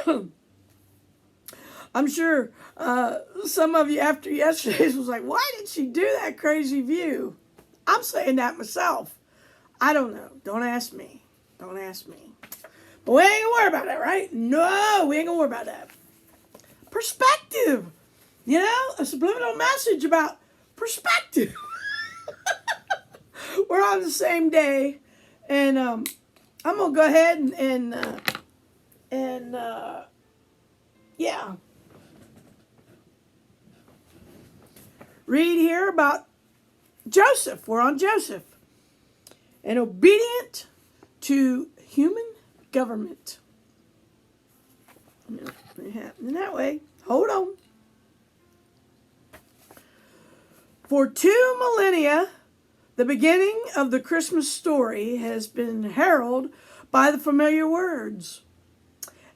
know, I'm sure some of you after yesterday's was like, why did she do that crazy view? I'm saying that myself. I don't know. Don't ask me. Don't ask me. But we ain't gonna worry about that, right? No, we ain't gonna worry about that. Perspective. You know, a subliminal message about perspective. We're on the same day, and I'm gonna go ahead and yeah, read here about Joseph. We're on Joseph, and obedient to human government. It happened that way. Hold on. For 2 millennia, the beginning of the Christmas story has been heralded by the familiar words.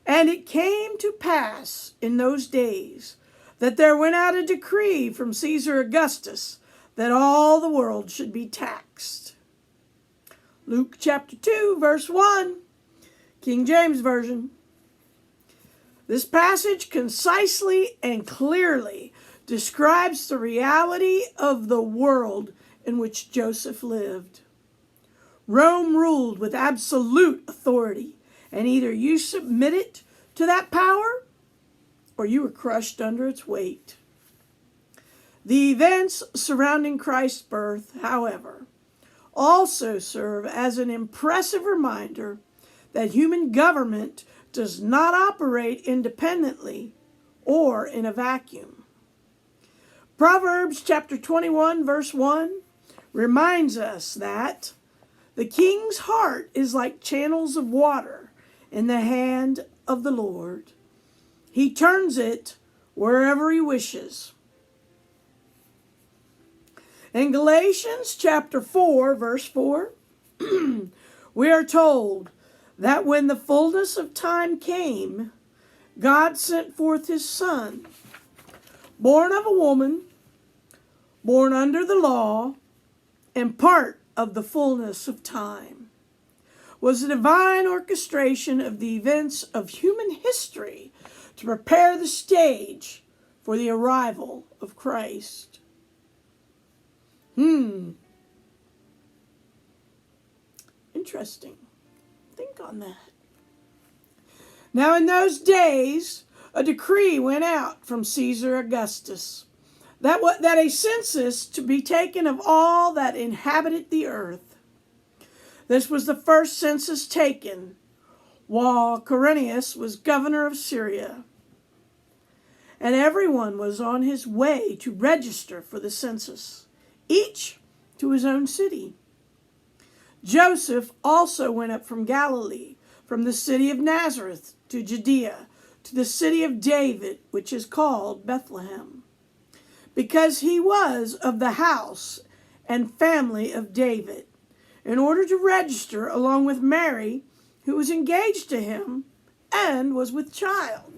And it came to pass in those days that there went out a decree from Caesar Augustus that all the world should be taxed. Luke chapter 2, verse 1, King James Version. This passage concisely and clearly describes the reality of the world in which Joseph lived. Rome ruled with absolute authority, and either you submitted to that power or you were crushed under its weight. The events surrounding Christ's birth, however, also serve as an impressive reminder that human government does not operate independently or in a vacuum. Proverbs chapter 21, verse 1 reminds us that the king's heart is like channels of water in the hand of the Lord. He turns it wherever he wishes. In Galatians chapter 4, verse 4, we are told that when the fullness of time came, God sent forth his Son, born of a woman, born under the law, and part of the fullness of time, was a divine orchestration of the events of human history to prepare the stage for the arrival of Christ. Interesting. Think on that. Now, in those days, a decree went out from Caesar Augustus that a census to be taken of all that inhabited the earth. This was the first census taken while Quirinius was governor of Syria. And everyone was on his way to register for the census, each to his own city. Joseph also went up from Galilee, from the city of Nazareth to Judea, to the city of David, which is called Bethlehem, because he was of the house and family of David, in order to register along with Mary, who was engaged to him and was with child.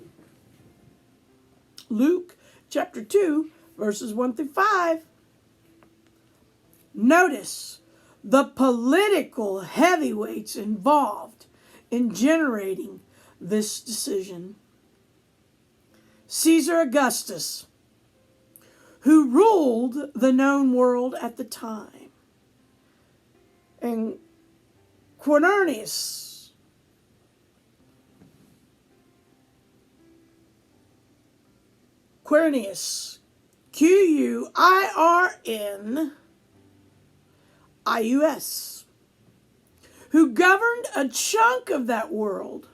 Luke chapter 2, verses 1 through 5. Notice the political heavyweights involved in generating this decision. Caesar Augustus, who ruled the known world at the time, and Quirinius, Quirinius, who governed a chunk of that world.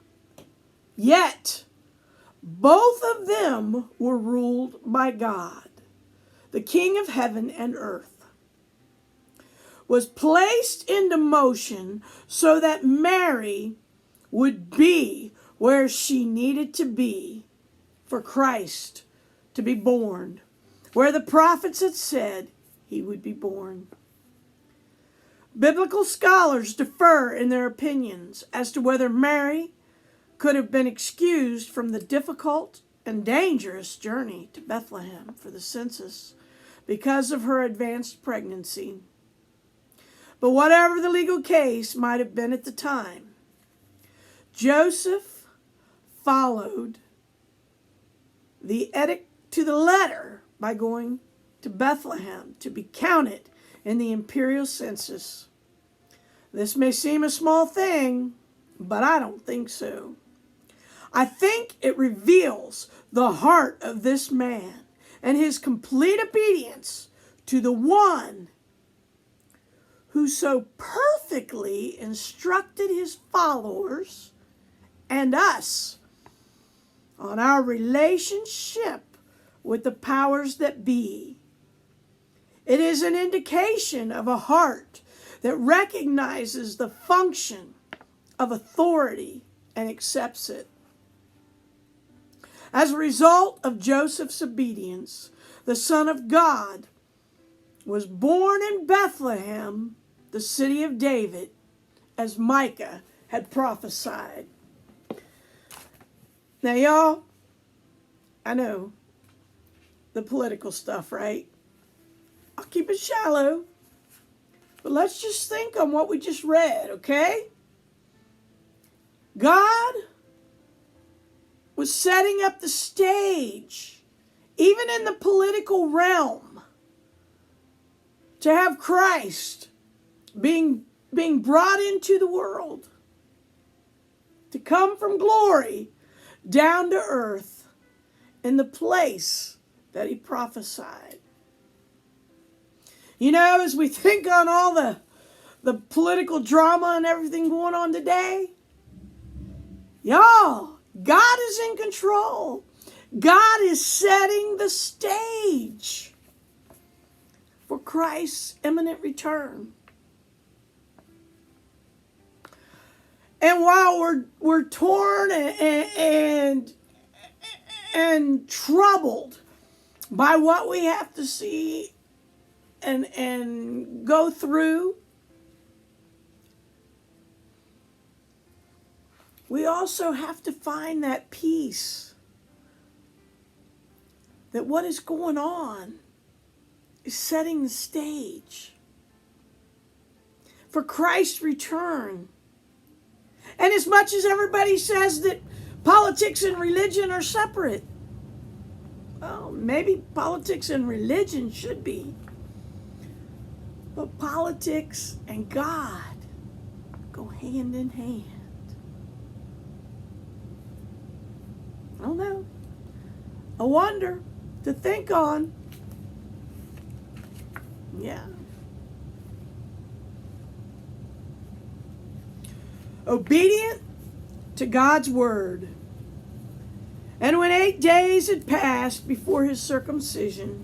Yet, both of them were ruled by God, the King of heaven and earth, was placed into motion so that Mary would be where she needed to be for Christ to be born, where the prophets had said he would be born. Biblical scholars differ in their opinions as to whether Mary could have been excused from the difficult and dangerous journey to Bethlehem for the census because of her advanced pregnancy. But whatever the legal case might have been at the time, Joseph followed the edict to the letter by going to Bethlehem to be counted in the imperial census. This may seem a small thing, but I don't think so. I think it reveals the heart of this man and his complete obedience to the one who so perfectly instructed his followers and us on our relationship with the powers that be. It is an indication of a heart that recognizes the function of authority and accepts it. As a result of Joseph's obedience, the Son of God was born in Bethlehem, the city of David, as Micah had prophesied. Now, y'all, I know the political stuff, right? I'll keep it shallow, but let's just think on what we just read, okay? God was setting up the stage, even in the political realm, to have Christ being brought into the world, to come from glory down to earth in the place that he prophesied. You know, as we think on all the political drama and everything going on today, y'all, God is in control. God is setting the stage for Christ's imminent return. And while we're torn and troubled by what we have to see and go through, we also have to find that peace that what is going on is setting the stage for Christ's return. And as much as everybody says that politics and religion are separate, well, maybe politics and religion should be. But politics and God go hand in hand. I don't know. I wonder to think on. Yeah. Obedient to God's word. And when 8 days had passed before his circumcision,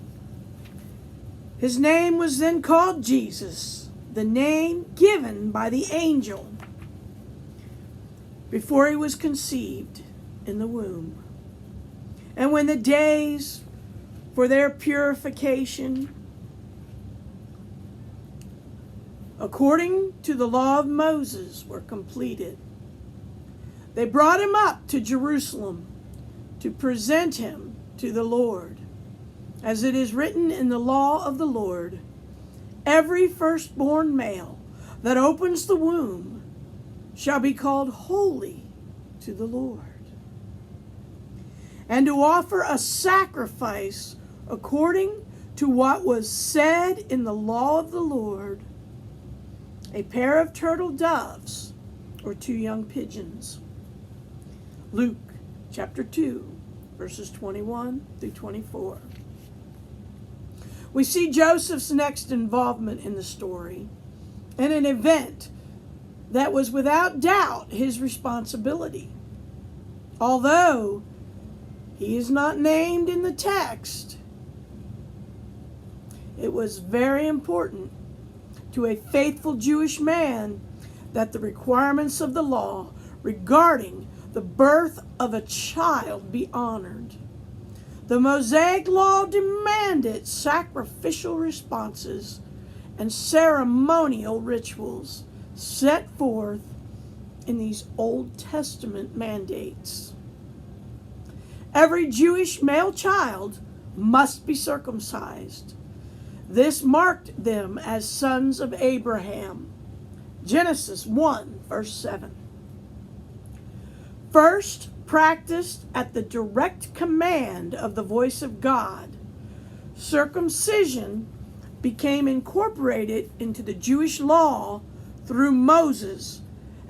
his name was then called Jesus, the name given by the angel before he was conceived in the womb. And when the days for their purification, according to the law of Moses, were completed, they brought him up to Jerusalem to present him to the Lord. As it is written in the law of the Lord, every firstborn male that opens the womb shall be called holy to the Lord. And to offer a sacrifice according to what was said in the law of the Lord, a pair of turtle doves or 2 young pigeons. Luke chapter 2, verses 21 through 24. We see Joseph's next involvement in the story in an event that was without doubt his responsibility. Although he is not named in the text, it was very important to a faithful Jewish man that the requirements of the law regarding the birth of a child be honored. The Mosaic law demanded sacrificial responses and ceremonial rituals set forth in these Old Testament mandates. Every Jewish male child must be circumcised. This marked them as sons of Abraham. Genesis 1, verse 7. First practiced at the direct command of the voice of God, circumcision became incorporated into the Jewish law through Moses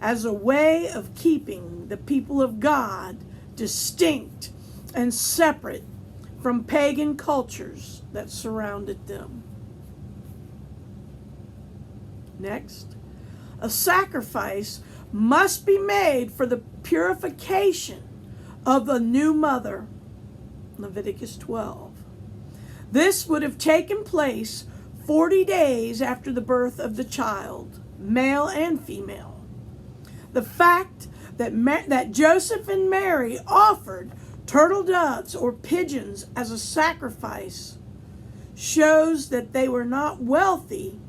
as a way of keeping the people of God distinct and separate from pagan cultures that surrounded them. Next, a sacrifice must be made for the purification of a new mother. Leviticus 12. This would have taken place 40 days after the birth of the child, male and female. The fact that Joseph and Mary offered turtle doves or pigeons as a sacrifice shows that they were not wealthy,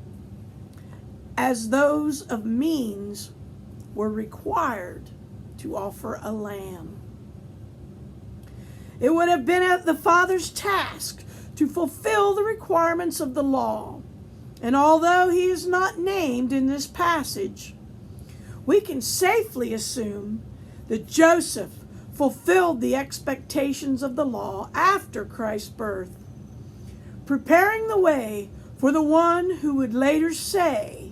as those of means were required to offer a lamb. It would have been the father's task to fulfill the requirements of the law. And although he is not named in this passage, we can safely assume that Joseph fulfilled the expectations of the law after Christ's birth, preparing the way for the one who would later say,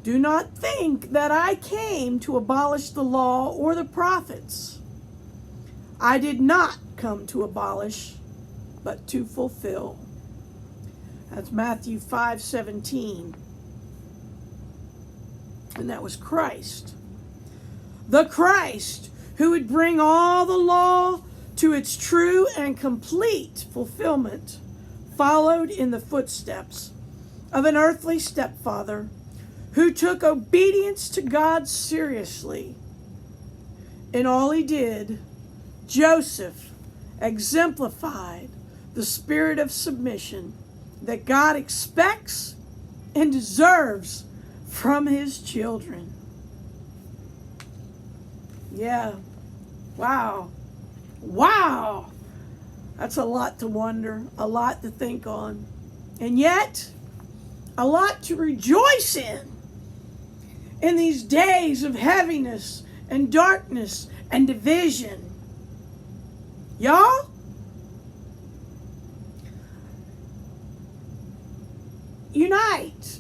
"Do not think that I came to abolish the law or the prophets. I did not come to abolish, but to fulfill." That's Matthew 5:17. And that was Christ. The Christ who would bring all the law to its true and complete fulfillment followed in the footsteps of an earthly stepfather who took obedience to God seriously. In all he did, Joseph exemplified the spirit of submission that God expects and deserves from his children. Yeah. Wow. Wow. That's a lot to wonder, a lot to think on, and yet a lot to rejoice in these days of heaviness and darkness and division. Y'all? Unite.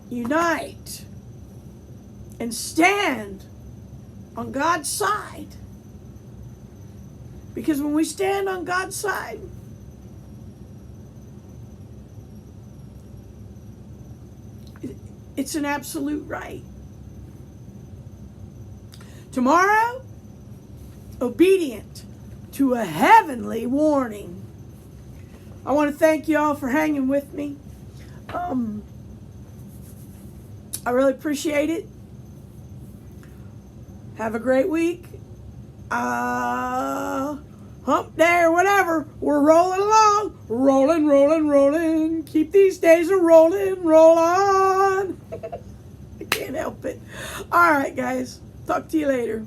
Unite. And stand on God's side. Because when we stand on God's side, it's an absolute right. Tomorrow, obedient to a heavenly warning. I want to thank you all for hanging with me. I really appreciate it. Have a great week. Hump day or whatever. We're rolling along. Rolling, rolling, rolling. Keep these days a rolling. Roll on. I can't help it. All right, guys. Talk to you later.